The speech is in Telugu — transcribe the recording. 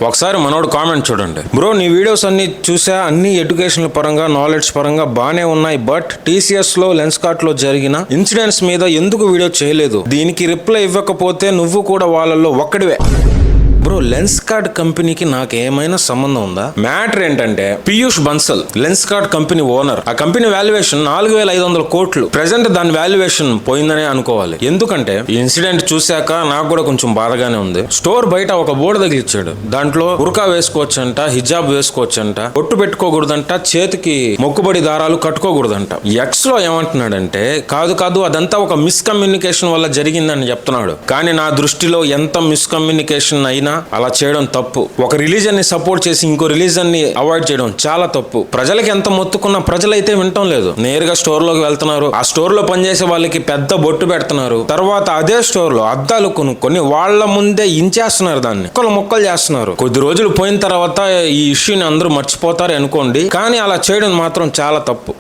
ఒకసారి మనోడు కామెంట్ చూడండి. బ్రో నీ వీడియోస్ అన్ని చూసా, అన్ని ఎడ్యుకేషనల్ పరంగా నాలెడ్జ్ పరంగా బానే ఉన్నాయి, బట్ టీసీఎస్ లో లెన్స్ కార్ట్ లో జరిగిన ఇన్సిడెంట్స్ మీద ఎందుకు వీడియో చేయలేదు? దీనికి రిప్లై ఇవ్వకపోతే నువ్వు కూడా వాళ్ళల్లో ఒక్కడివే. బ్రో లెన్స్ కార్డ్ కంపెనీకి నాకు ఏమైనా సంబంధం ఉందా? మ్యాటర్ ఏంటంటే Piyush Bansal lens card company owner. ఆ కంపెనీ వాల్యుయేషన్ 4,500 కోట్లు. ప్రెసెంట్ దాని వాల్యుయేషన్ పోయిందనే అనుకోవాలి. ఎందుకంటే ఈ ఇన్సిడెంట్ చూశాక నాకు కూడా కొంచెం బాధగానే ఉంది. స్టోర్ బయట ఒక బోర్డు తగిలిచ్చాడు. దాంట్లో బుర్కా వేసుకోవచ్చంట, హిజాబ్ వేసుకోవచ్చంట, బొట్టు పెట్టుకోకూడదంట, చేతికి మొక్కుబడి దారాలు కట్టుకోకూడదంట. ఎక్స్ లో ఏమంటున్నాడంటే కాదు అదంతా ఒక మిస్కమ్యూనికేషన్ వల్ల జరిగిందని చెప్తున్నాడు. కానీ నా దృష్టిలో ఎంత మిస్కమ్యూనికేషన్ అయినా అలా చేయడం తప్పు. ఒక రిలీజన్ ని సపోర్ట్ చేసి ఇంకో రిలీజన్ ని అవాయిడ్ చేయడం చాలా తప్పు. ప్రజలకి ఎంత మొత్తుకున్నా ప్రజలైతే వినటం లేదు. నేరుగా స్టోర్ లోకి వెళ్తున్నారు, ఆ స్టోర్ లో పనిచేసే వాళ్ళకి పెద్ద బొట్టు పెడుతున్నారు, తర్వాత అదే స్టోర్ లో అద్దాలు కొనుక్కొని వాళ్ళ ముందే ఇంచేస్తున్నారు, దాన్ని మొక్కలు చేస్తున్నారు. కొద్ది రోజులు పోయిన తర్వాత ఈ ఇష్యూని అందరూ మర్చిపోతారు అనుకోండి, కానీ అలా చేయడం మాత్రం చాలా తప్పు.